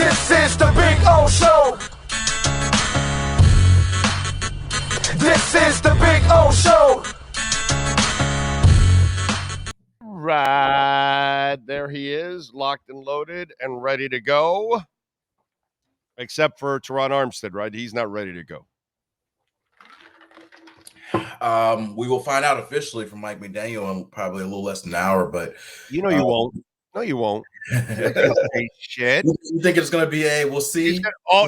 This is the Big O Show. This is the Big O Show. Right, there he is, locked and loaded and ready to go. Except for Teron Armstead, right? He's not ready to go. We will find out officially from Mike McDaniel in probably a little less than an hour, but you won't. No, you won't. Shit. You think it's going to be we'll see?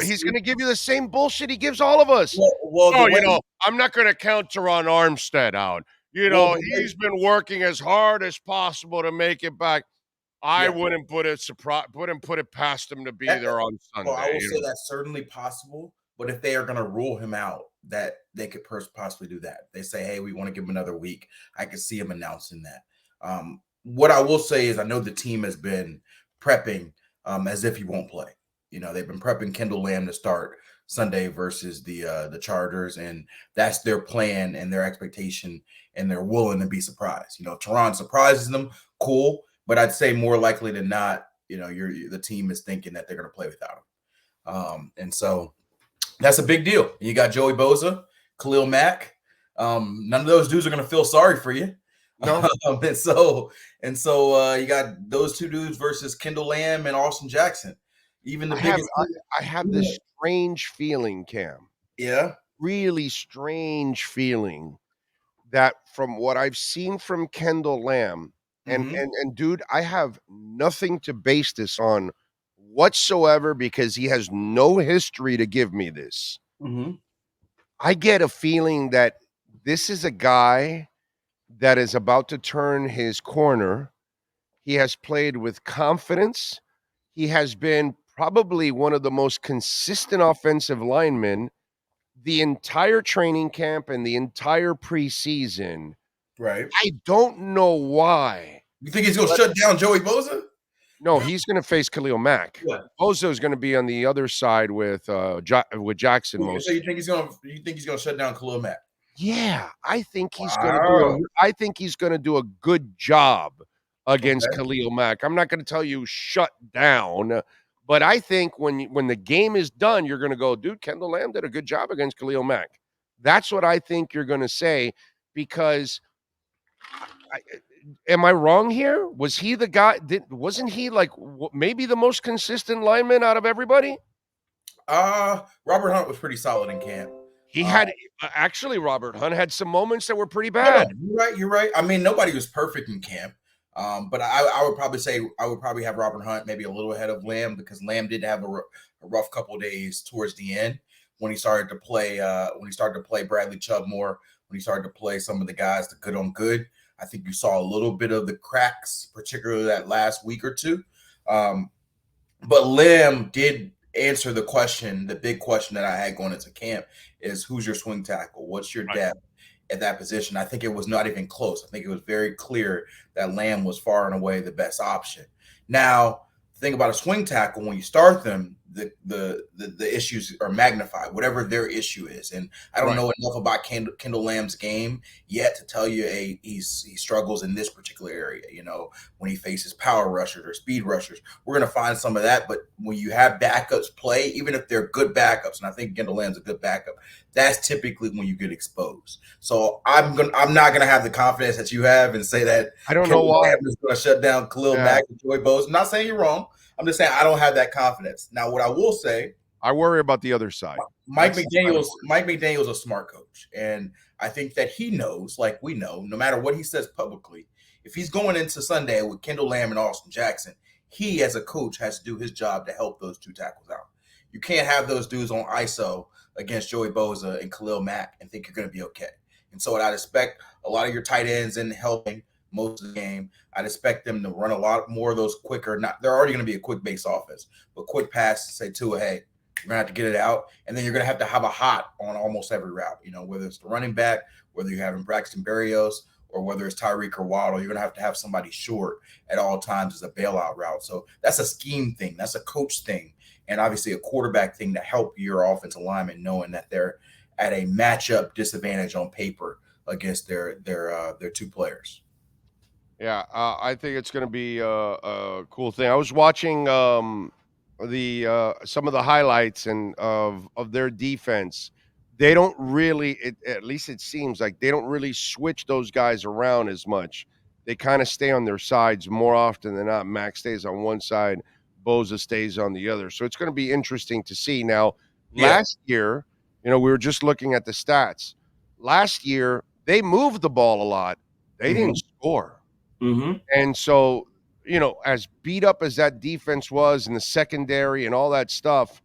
He's going to give you the same bullshit he gives all of us. I'm not going to count Teron Armstead out. He's been working as hard as possible to make it back. I wouldn't put it past him to be there on Sunday. Well, I will say that's certainly possible, but if they are going to rule him out, that they could possibly do that. They say, hey, we want to give him another week. I could see him announcing that. What I will say is I know the team has been prepping as if he won't play. They've been prepping Kendall Lamb to start Sunday versus the Chargers, and that's their plan and their expectation, and they're willing to be surprised. Teron surprises them, cool, but I'd say more likely than not, the team is thinking that they're going to play without him. And so that's a big deal. You got Joey Bosa, Khalil Mack. None of those dudes are going to feel sorry for you. No. And so you got those two dudes versus Kendall Lamb and Austin Jackson. I have this strange feeling, Cam. Yeah. Really strange feeling that from what I've seen from Kendall Lamb, and dude, I have nothing to base this on whatsoever because he has no history to give me this. Mm-hmm. I get a feeling that this is a guy that is about to turn his corner. He has played with confidence. He has been probably one of the most consistent offensive linemen the entire training camp and the entire preseason. Right. I don't know why. You think he's going to shut down Joey Bosa? No, he's going to face Khalil Mack. Yeah. Bosa is going to be on the other side with Jackson. So you think he's going to shut down Khalil Mack? Yeah, I think he's going to do a good job against Khalil Mack. I'm not going to tell you shut down, but I think when the game is done, you're going to go, dude, Kendall Lamb did a good job against Khalil Mack. That's what I think you're going to say because am I wrong here? Was he the guy? Wasn't he like maybe the most consistent lineman out of everybody? Robert Hunt was pretty solid in camp. He had actually Robert Hunt had some moments that were pretty bad. You're right. I mean, nobody was perfect in camp. But I would probably say I would probably have Robert Hunt maybe a little ahead of Lamb because Lamb did have a rough couple of days towards the end when he started to play Bradley Chubb more, when he started to play some of the guys the good on good. I think you saw a little bit of the cracks, particularly that last week or two. But Lamb did answer the big question that I had going into camp is who's your swing tackle? What's your depth at that position? I think it was not even close. I think it was very clear that Lamb was far and away the best option. Now, the thing about a swing tackle, when you start them, the issues are magnified, whatever their issue is. And I don't know enough about Kendall Lamb's game yet to tell you he struggles in this particular area. When he faces power rushers or speed rushers, we're going to find some of that. But when you have backups play, even if they're good backups, and I think Kendall Lamb's a good backup, that's typically when you get exposed. So I'm not going to have the confidence that you have and say that I don't know why Lamb is going to shut down Khalil Mack and Joey Bosa. I'm not saying you're wrong. I'm just saying I don't have that confidence. Now, what I will say, I worry about the other side. Mike McDaniel's a smart coach, and I think that he knows, like we know, no matter what he says publicly, if he's going into Sunday with Kendall Lamb and Austin Jackson, he as a coach has to do his job to help those two tackles out. You can't have those dudes on ISO against Joey Bosa and Khalil Mack and think you're going to be okay. And so I'd expect a lot of your tight ends in helping most of the game. I'd expect them to run a lot more of those quicker. They're already going to be a quick base offense, but quick pass to say Tua, hey, you're going to have to get it out. And then you're going to have a hot on almost every route, whether it's the running back, whether you're having Braxton Berrios, or whether it's Tyreek or Waddle, you're going to have somebody short at all times as a bailout route. So that's a scheme thing. That's a coach thing. And obviously a quarterback thing to help your offensive lineman knowing that they're at a matchup disadvantage on paper against their two players. Yeah, I think it's going to be a cool thing. I was watching some of the highlights and of their defense, they don't really, at least it seems like they don't really switch those guys around as much. They kind of stay on their sides more often than not. Max stays on one side, Boza stays on the other. So it's going to be interesting to see. Now, Yeah. last year, we were just looking at the stats. Last year, they moved the ball a lot. They didn't score. Mm-hmm. And so, as beat up as that defense was in the secondary and all that stuff,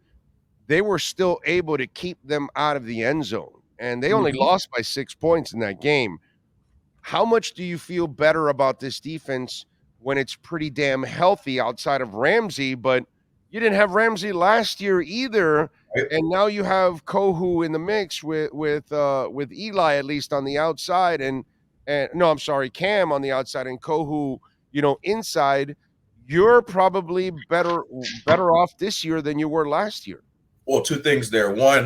they were still able to keep them out of the end zone. And they only lost by 6 points in that game. How much do you feel better about this defense when it's pretty damn healthy outside of Ramsey? But you didn't have Ramsey last year either, and now you have Kohu in the mix with Eli at least on the outside, and no, I'm sorry, Cam on the outside and Kohu, inside. You're probably better off this year than you were last year. Well, two things there. One,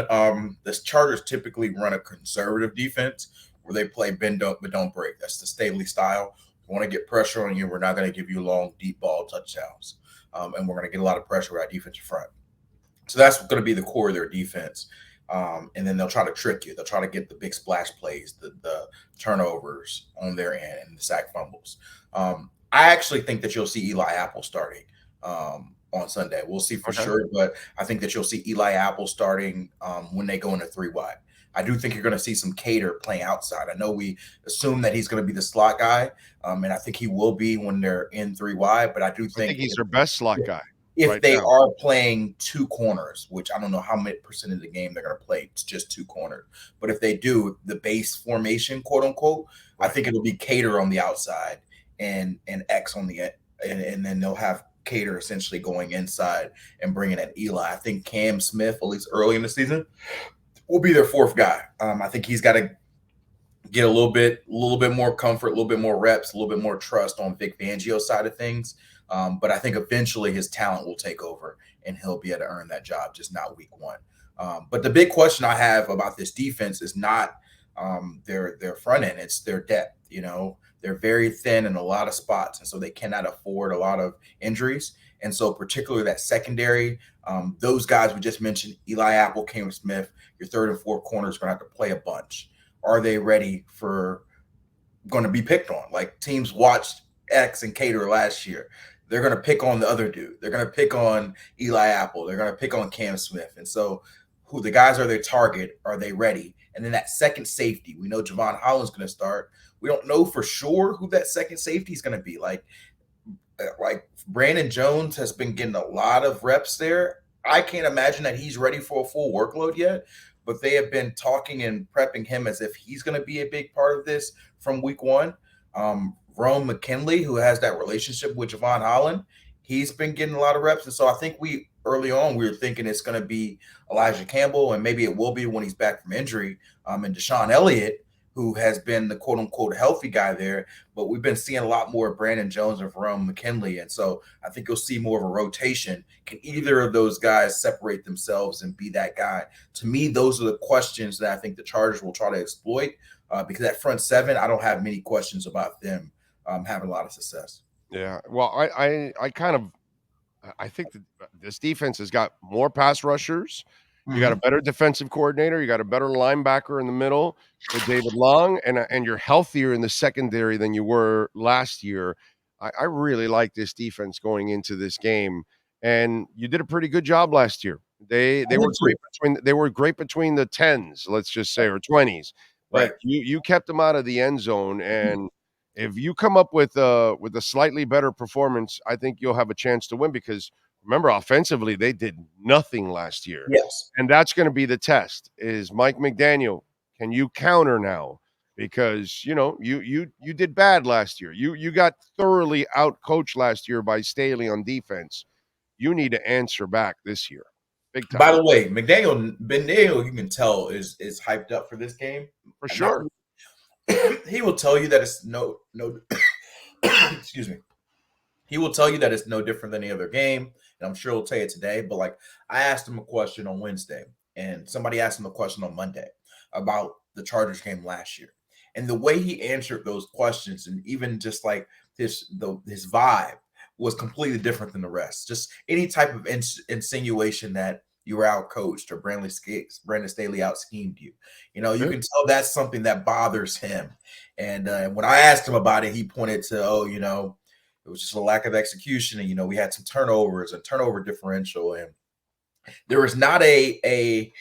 the Chargers typically run a conservative defense where they play bend up but don't break. That's the Staley style. We want to get pressure on you. We're not going to give you long, deep ball touchdowns. And we're going to get a lot of pressure with our defensive front. So that's going to be the core of their defense. And then they'll try to trick you. They'll try to get the big splash plays, the turnovers on their end, and the sack fumbles. I actually think that you'll see Eli Apple starting on Sunday. We'll see for sure, but I think that you'll see Eli Apple starting when they go into 3 wide. I do think you're going to see some Cater playing outside. I know we assume that he's going to be the slot guy, and I think he will be when they're in 3 wide, but I do think he's their best slot guy. If right they now are playing 2 corners, which I don't know how many percent of the game they're going to play, it's just 2 corners. But if they do the base formation, quote unquote, I think it'll be Cater on the outside and X on the end, and then they'll have Cater essentially going inside and bringing in Eli. I think Cam Smith, at least early in the season, will be their 4th guy. I think he's got to get a little bit more comfort, a little bit more reps, a little bit more trust on Vic Fangio's side of things. But I think eventually his talent will take over and he'll be able to earn that job, just not week 1. But the big question I have about this defense is not their front end, it's their depth. They're very thin in a lot of spots, and so they cannot afford a lot of injuries. And so particularly that secondary, those guys we just mentioned, Eli Apple, Cam Smith, your 3rd and 4th corners are going to have to play a bunch. Are they ready for going to be picked on? Like teams watched X and Cater last year. They're going to pick on the other dude. They're going to pick on Eli Apple. They're going to pick on Cam Smith. And so who the guys are their target? Are they ready? And then that second safety, we know Javon Holland's going to start. We don't know for sure who that second safety is going to be. Like Brandon Jones has been getting a lot of reps there. I can't imagine that he's ready for a full workload yet, but they have been talking and prepping him as if he's going to be a big part of this from week 1. Rome McKinley, who has that relationship with Javon Holland, he's been getting a lot of reps. And so I think early on, we were thinking it's going to be Elijah Campbell, and maybe it will be when he's back from injury, and Deshaun Elliott, who has been the quote-unquote healthy guy there. But we've been seeing a lot more of Brandon Jones and Rome McKinley. And so I think you'll see more of a rotation. Can either of those guys separate themselves and be that guy? To me, those are the questions that I think the Chargers will try to exploit, because that front 7, I don't have many questions about them having a lot of success. Yeah. Well, I think that this defense has got more pass rushers. You got a better defensive coordinator. You got a better linebacker in the middle with David Long, and you're healthier in the secondary than you were last year. I really like this defense going into this game, and you did a pretty good job last year. They were great between the 10s, let's just say, or 20s, but you kept them out of the end zone. And if you come up with a slightly better performance, I think you'll have a chance to win, because remember, offensively, they did nothing last year. Yes. And that's going to be the test. Is Mike McDaniel, can you counter now? Because, you did bad last year. You got thoroughly out-coached last year by Staley on defense. You need to answer back this year. Big time. By the way, McDaniel, you can tell, is hyped up for this game. For sure. He will tell you that it's no excuse me. He will tell you that it's no different than any other game. And I'm sure he'll tell you today. But I asked him a question on Wednesday, and somebody asked him a question on Monday about the Chargers game last year. And the way he answered those questions, and even just his vibe was completely different than the rest. Just any type of insinuation that you were out coached or Brandon Staley out schemed you. You know, you can tell that's something that bothers him. And when I asked him about it, he pointed to, it was just a lack of execution. And, we had some turnovers and turnover differential. And there was not we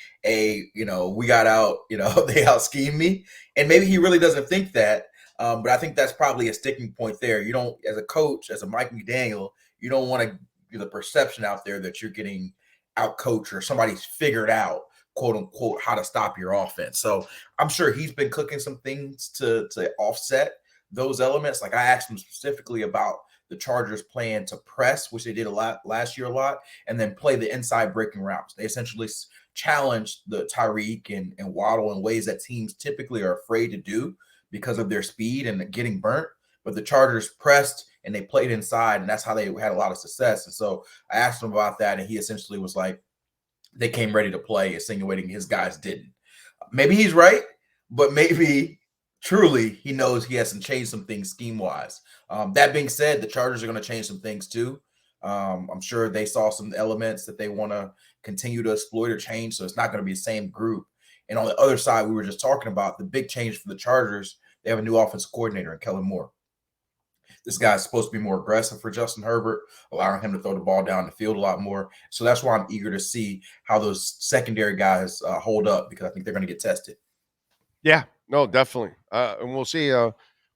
got out, they out schemed me. And maybe he really doesn't think that. But I think that's probably a sticking point there. You don't, as a coach, as a Mike McDaniel, you don't want to get the perception out there that you're getting out coached or somebody's figured out, quote unquote, how to stop your offense. So I'm sure he's been cooking some things to offset those elements. Like I asked him specifically about the Chargers plan to press, which they did a lot last year, and then play the inside breaking routes. They essentially challenged the Tyreek and Waddle in ways that teams typically are afraid to do because of their speed and getting burnt. But the Chargers pressed and they played inside, and that's how they had a lot of success. And so I asked him about that, and he essentially was like, they came ready to play, insinuating his guys didn't. Maybe he's right, but maybe truly he knows he has to change some things scheme-wise. That being said, the Chargers are going to change some things too. I'm sure they saw some elements that they want to continue to exploit or change, so it's not going to be the same group. And on the other side, we were just talking about the big change for the Chargers. They have a new offensive coordinator in Kellen Moore. This guy's supposed to be more aggressive for Justin Herbert, allowing him to throw the ball down the field a lot more. So that's why I'm eager to see how those secondary guys hold up, because I think they're going to get tested. Yeah, no, definitely. And we'll see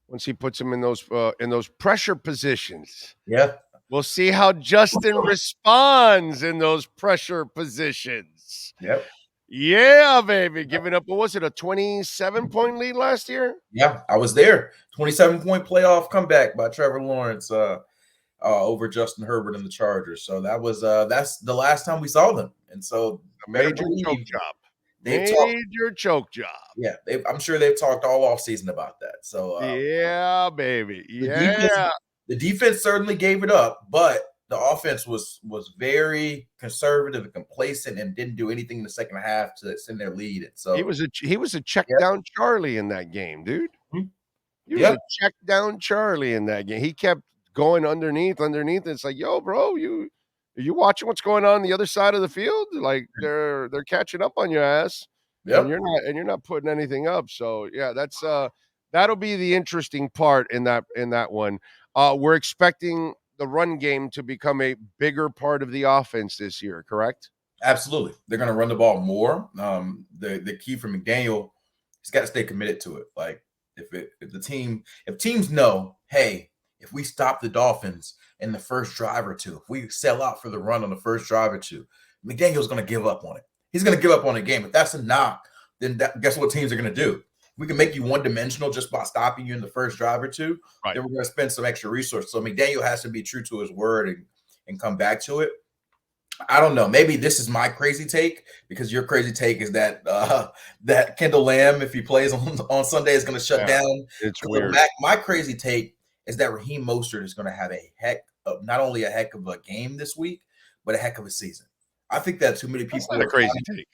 once he puts him in those pressure positions. Yeah. We'll see how Justin responds in those pressure positions. Yep. Yeah, baby. Giving up, what was it, a 27-point lead last year? Yeah, I was there. 27-point playoff comeback by Trevor Lawrence over Justin Herbert and the Chargers. So that's the last time we saw them. And so a major choke job. Yeah, I'm sure they've talked all off season about that. So yeah, baby. Yeah. The defense certainly gave it up, but the offense was very conservative and complacent and didn't do anything in the second half to extend their lead. And so he was a check down Charlie in that game, dude. Mm-hmm. He was a check down Charlie in that game. He kept going underneath. It's like, yo, bro, are you watching what's going on the other side of the field? Like they're catching up on your ass. Yep. And you're not putting anything up. So yeah, that's that'll be the interesting part in that one. We're expecting the run game to become a bigger part of the offense this year, correct? Absolutely. They're going to run the ball more. The key for McDaniel, he's got to stay committed to it. Like if teams know, hey, if we stop the Dolphins in the first drive or two, if we sell out for the run on the first drive or two, McDaniel's going to give up on it. He's going to give up on the game. If that's a knock, then guess what teams are going to do? We can make you one-dimensional just by stopping you in the first drive or two. Right. Then we're going to spend some extra resources. So McDaniel has to be true to his word and come back to it. I don't know. Maybe this is my crazy take, because your crazy take is that that Kendall Lamb, if he plays on Sunday, is going to shut down. It's weird. My crazy take is that Raheem Mostert is going to have not only a heck of a game this week, but a heck of a season. I think that too many people. That's not a crazy take.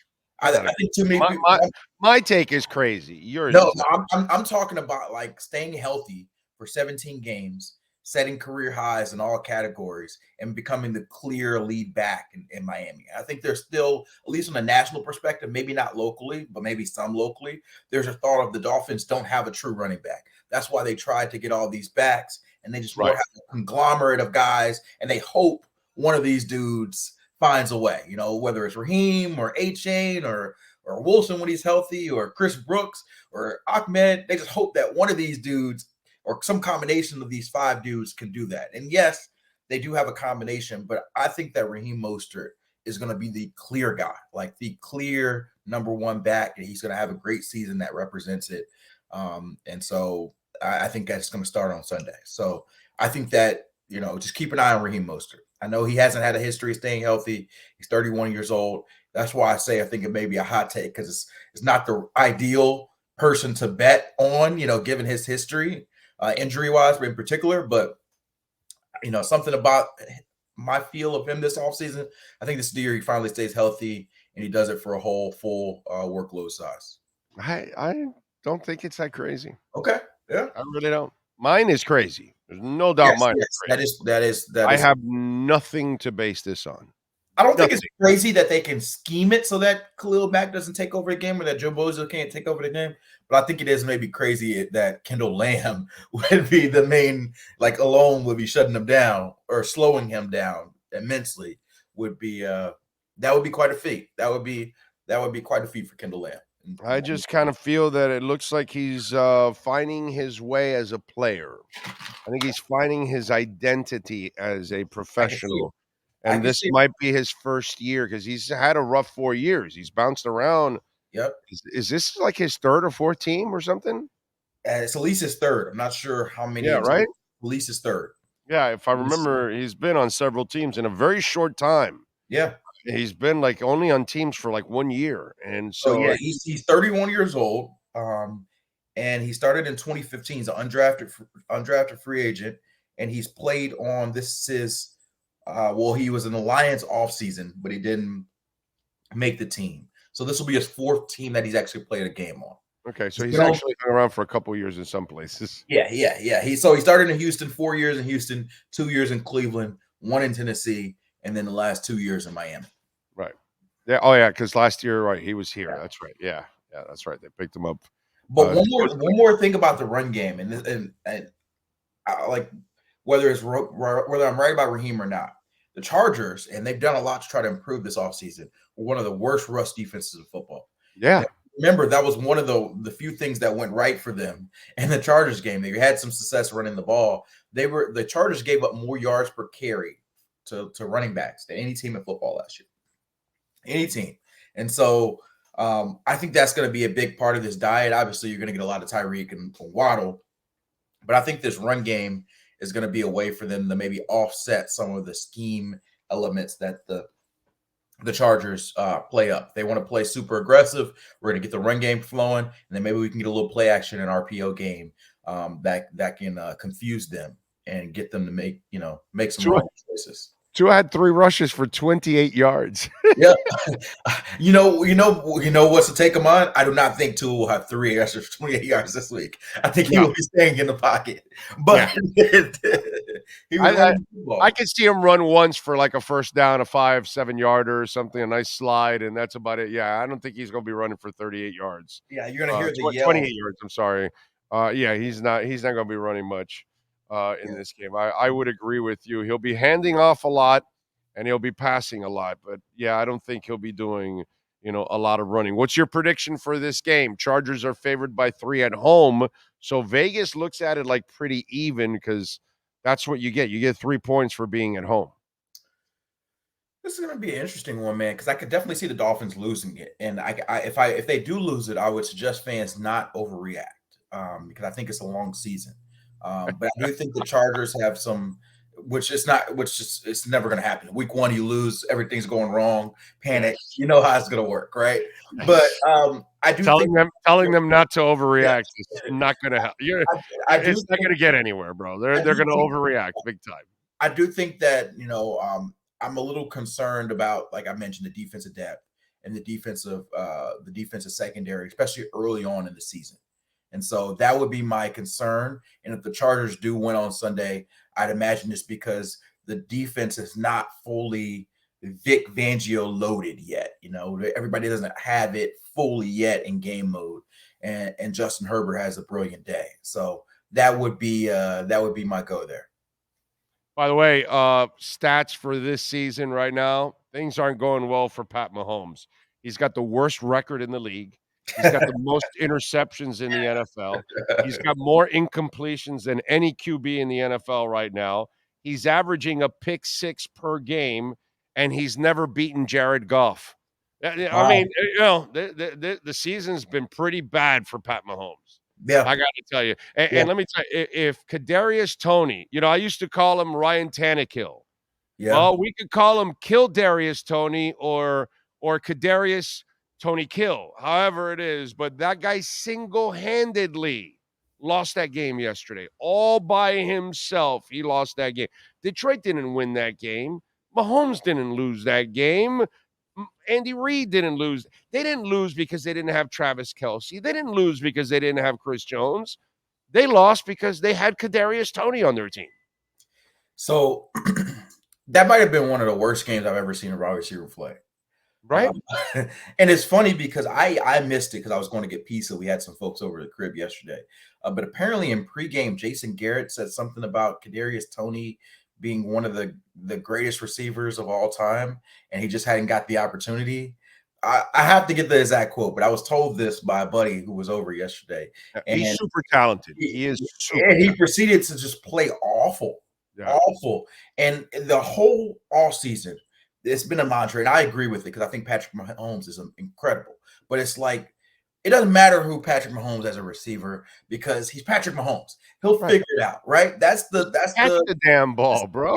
I think too many people. My take is crazy. Yours. No, I'm talking about like staying healthy for 17 games, setting career highs in all categories, and becoming the clear lead back in Miami. I think there's still, at least from a national perspective, maybe not locally, but maybe some locally, there's a thought of the Dolphins don't have a true running back. That's why they tried to get all these backs, and they just have a conglomerate of guys, and they hope one of these dudes finds a way, whether it's Raheem or A-Chain or Wilson when he's healthy, or Chris Brooks or Ahmed. They just hope that one of these dudes or some combination of these five dudes can do that. And yes, they do have a combination, but I think that Raheem Mostert is going to be the clear guy, like the clear number one back, and he's going to have a great season that represents it. And so I think that's going to start on Sunday. So I think that, just keep an eye on Raheem Mostert. I know he hasn't had a history of staying healthy. He's 31 years old. That's why I say I think it may be a hot take, because it's not the ideal person to bet on, given his history, injury-wise in particular. But, something about my feel of him this offseason, I think this year he finally stays healthy and he does it for a whole full workload size. I don't think it's that crazy. Okay. Yeah. I really don't. Mine is crazy. There's no doubt Yes, mine yes, is crazy. that is. I have nothing to base this on. I don't think Nothing. it's crazy that they can scheme it so that Khalil Mack doesn't take over the game or that Joe Bozo can't take over the game. But I think it is maybe crazy that Kendall Lamb would be the main, like alone would be shutting him down or slowing him down immensely. Would be that would be quite a feat. That would be quite a feat for Kendall Lamb. I just kind of feel that it looks like he's finding his way as a player. I think he's finding his identity as a professional. And this might be his first year because he's had a rough 4 years. He's bounced around. Yep. Is this like his third or fourth team or something? It's at least his third. I'm not sure how many. Yeah, right? At least his third. Yeah, if I remember, he's been on several teams in a very short time. Yeah. He's been like only on teams for like 1 year. And so yeah, he's 31 years old. And he started in 2015. He's an undrafted free agent, and he's played on he was in the Lions offseason, but he didn't make the team. So this will be his fourth team that he's actually played a game on. Okay, so he's actually been around for a couple years in some places. Yeah. He started in Houston, 4 years in Houston, 2 years in Cleveland, 1 in Tennessee, and then the last 2 years in Miami. Right. Yeah. Oh, yeah. Because last year, right, he was here. Yeah. That's right. Yeah. That's right. They picked him up. But one more thing about the run game, and I like whether I'm right about Rheaume or not. The Chargers, and they've done a lot to try to improve this offseason, were one of the worst rush defenses in football. Yeah. And remember, that was one of the few things that went right for them in the Chargers game. They had some success running the ball. The Chargers gave up more yards per carry to running backs than any team in football last year. Any team. And so I think that's going to be a big part of this diet. Obviously, you're going to get a lot of Tyreek and Waddle, but I think this run game is going to be a way for them to maybe offset some of the scheme elements that the Chargers play up. They want to play super aggressive. We're going to get the run game flowing, and then maybe we can get a little play action in RPO game that can confuse them and get them to make some wrong choices. Tua had 3 rushes for 28 yards. Yeah. You know what's the take of mine? I do not think Tua will have 3 rushes for 28 yards this week. I think he will be staying in the pocket. But I can see him run once for like a first down, a 5-7 yarder or something, a nice slide, and that's about it. Yeah, I don't think he's going to be running for 38 yards. Yeah, you're going to hear the yell. 28 yards, I'm sorry. Yeah, he's not going to be running much. In this game. I would agree with you. He'll be handing off a lot and he'll be passing a lot. But yeah, I don't think he'll be doing, a lot of running. What's your prediction for this game? Chargers are favored by 3 at home. So Vegas looks at it like pretty even because that's what you get. You get 3 points for being at home. This is going to be an interesting one, man, because I could definitely see the Dolphins losing it. And if they do lose it, I would suggest fans not overreact because I think it's a long season. But I do think the Chargers have some, it's never going to happen. Week 1, you lose, everything's going wrong, panic. You know how it's going to work, right? But I do telling them not to overreact is not going to help. It's not going to get anywhere, bro. They're going to overreact big time. I do think that I'm a little concerned about, like I mentioned, the defensive depth and the defensive secondary, especially early on in the season. And so that would be my concern. And if the Chargers do win on Sunday, I'd imagine it's because the defense is not fully Vic Fangio loaded yet. Everybody doesn't have it fully yet in game mode. And Justin Herbert has a brilliant day. So that would be my go there. By the way, stats for this season right now, things aren't going well for Pat Mahomes. He's got the worst record in the league. He's got the most interceptions in the NFL. He's got more incompletions than any QB in the NFL right now. He's averaging a pick 6 per game, and he's never beaten Jared Goff. I mean, the season's been pretty bad for Pat Mahomes. Yeah, I got to tell you. And let me tell you, if Kadarius Toney, I used to call him Ryan Tannehill. Yeah. Well, we could call him Kill Darius Toney or Kadarius Tony Kill, however it is, but that guy single-handedly lost that game yesterday. All by himself, he lost that game. Detroit didn't win that game. Mahomes didn't lose that game. Andy Reid didn't lose. They didn't lose because they didn't have Travis Kelce. They didn't lose because they didn't have Chris Jones. They lost because they had Kadarius Toney on their team. So that might have been one of the worst games I've ever seen a wide receiver play. Right? And it's funny because I missed it because I was going to get pizza. We had some folks over at the crib yesterday. But apparently in pregame, Jason Garrett said something about Kadarius Toney being one of the greatest receivers of all time, and he just hadn't got the opportunity. I have to get the exact quote, but I was told this by a buddy who was over yesterday. And He's super talented. He is super and he talented. proceeded to just play awful. Yeah. Awful. And the whole all season, it's been a mantra, and I agree with it because I think Patrick Mahomes is incredible. But it's like, it doesn't matter who Patrick Mahomes as a receiver because he's Patrick Mahomes. He'll figure it out, right? That's Catch the damn ball, bro.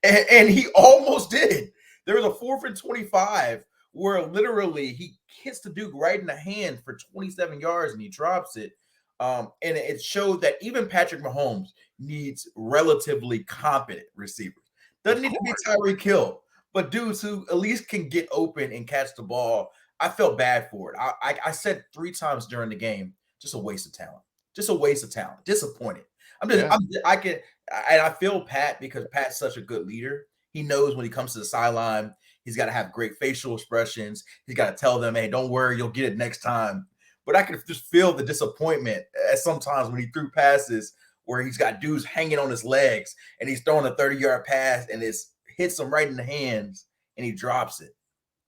And he almost did. There was a 4th and 25 where literally he hits the dude right in the hand for 27 yards and he drops it. And it showed that even Patrick Mahomes needs relatively competent receivers. Doesn't need to be Tyreek Hill, but dudes who at least can get open and catch the ball. I felt bad for it. I said 3 times during the game, just a waste of talent. Just a waste of talent. Disappointed. I feel Pat because Pat's such a good leader. He knows when he comes to the sideline, he's got to have great facial expressions. He's got to tell them, hey, don't worry, you'll get it next time. But I could just feel the disappointment at sometimes when he threw passes where he's got dudes hanging on his legs and he's throwing a 30-yard pass and it hits him right in the hands and he drops it.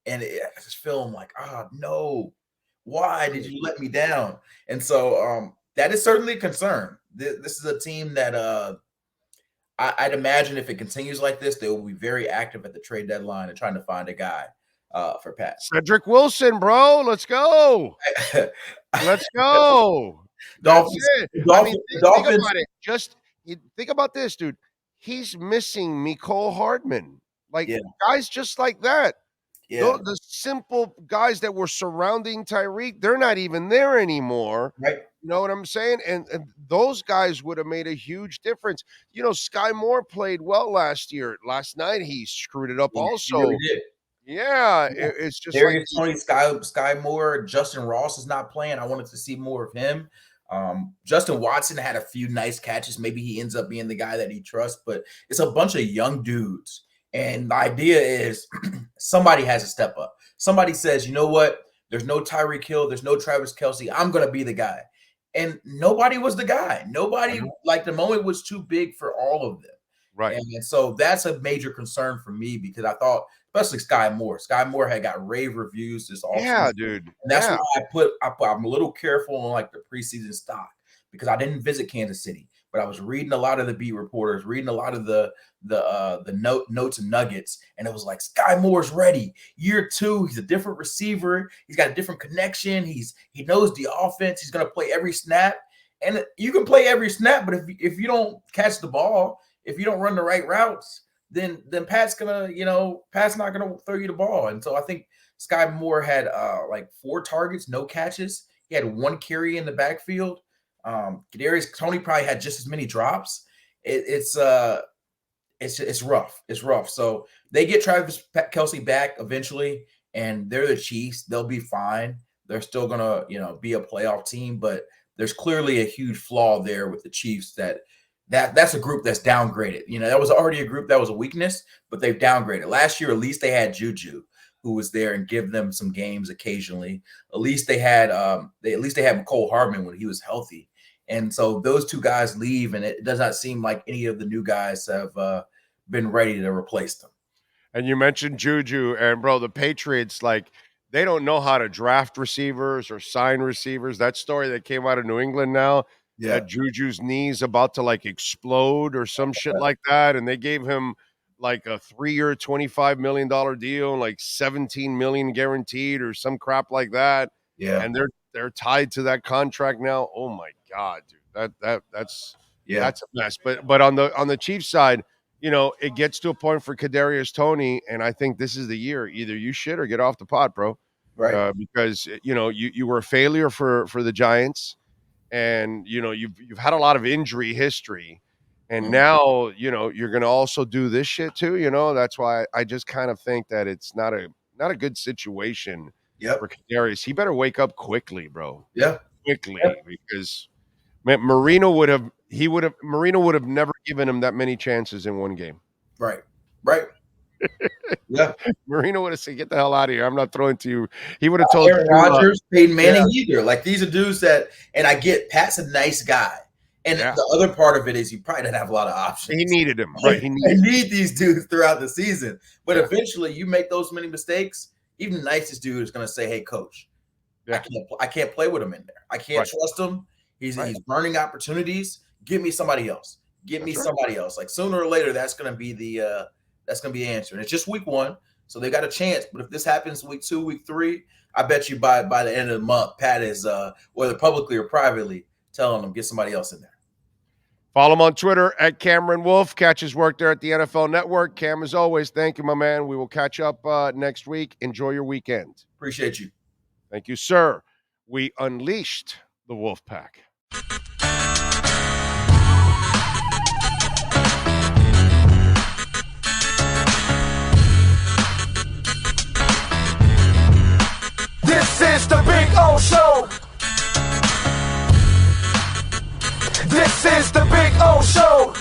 And I just feel him like, no, why did you let me down? And so that is certainly a concern. This is a team that I'd imagine if it continues like this, they will be very active at the trade deadline and trying to find a guy for Pat. Cedric Wilson, bro. Let's go. Let's go. Dolphins. Think about it. Think about this, dude. He's missing Mecole Hardman. Guys just like that. Yeah. The simple guys that were surrounding Tyreek, they're not even there anymore. Right. You know what I'm saying? And those guys would have made a huge difference. You know, Sky Moore played well last year. Last night he screwed it up also. He really did. Yeah, it's just Darius Toney, Sky Moore, Justin Ross is not playing. I wanted to see more of him. Justin Watson had a few nice catches. Maybe he ends up being the guy that he trusts, but it's a bunch of young dudes. And the idea is somebody has to step up. Somebody says, you know what? There's no Tyreek Hill. There's no Travis Kelce. I'm going to be the guy. And nobody was the guy. Nobody, the moment was too big for all of them. Right. And so that's a major concern for me because I thought, especially Sky Moore had got rave reviews this offseason. Yeah, dude. And that's why I'm a little careful on the preseason stock because I didn't visit Kansas City, but I was reading a lot of the beat reporters, reading a lot of the notes and nuggets, and it was like Sky Moore's ready. Year 2, he's a different receiver. He's got a different connection. He knows the offense. He's going to play every snap, and you can play every snap. But if you don't catch the ball, if you don't run the right routes, then Pat's not gonna throw you the ball. And so I think Sky Moore had 4 targets, no catches. He had 1 carry in the backfield. Kadarius Toney probably had just as many drops. It's rough. It's rough. So they get Travis Kelce back eventually, and they're the Chiefs. They'll be fine. They're still gonna be a playoff team, but there's clearly a huge flaw there with the Chiefs that's a group that's downgraded. That was already a group that was a weakness, but they've downgraded. Last year, at least they had Juju, who was there and give them some games occasionally. At least they had Mecole Hardman when he was healthy. And so those 2 guys leave, and it does not seem like any of the new guys have been ready to replace them. And you mentioned Juju, and bro, the Patriots, they don't know how to draft receivers or sign receivers. That story that came out of New England now, that Juju's knee's about to explode or some shit like that, and they gave him a 3-year, $25 million deal, and $17 million guaranteed or some crap like that. Yeah, and they're tied to that contract now. Oh my god, dude, that's a mess. But on the Chiefs side, it gets to a point for Kadarius Toney, and I think this is the year. Either you shit or get off the pot, bro. Right? Because you were a failure for the Giants. And you've had a lot of injury history, and now you're going to also do this shit too. That's why I just kind of think that it's not a good situation for Kadarius. He better wake up quickly, bro. Yeah, quickly because Man, Marino would have never given him that many chances in one game. Right. Yeah. Marino would have said, "Get the hell out of here. I'm not throwing to you." He would have told Aaron Rodgers, Peyton Manning either. Like, these are dudes that, and I get Pat's a nice guy. And the other part of it is you probably didn't have a lot of options. He needed him, right? He need these dudes throughout the season. But eventually you make those many mistakes, even the nicest dude is going to say, "Hey, coach, I can't play with him in there. I can't trust him. He's burning opportunities. Give me somebody else. Somebody else." Like, sooner or later, that's going to be the answer. And it's just week 1, so they got a chance. But if this happens week 2, week 3, I bet you by the end of the month, Pat is whether publicly or privately telling them, get somebody else in there. Follow him on Twitter at Cameron Wolfe. Catch his work there at the NFL Network. Cam, as always, thank you, my man. We will catch up next week. Enjoy your weekend. Appreciate you. Thank you, sir. We unleashed the Wolf Pack. This is the Big O Show. This is the Big O Show.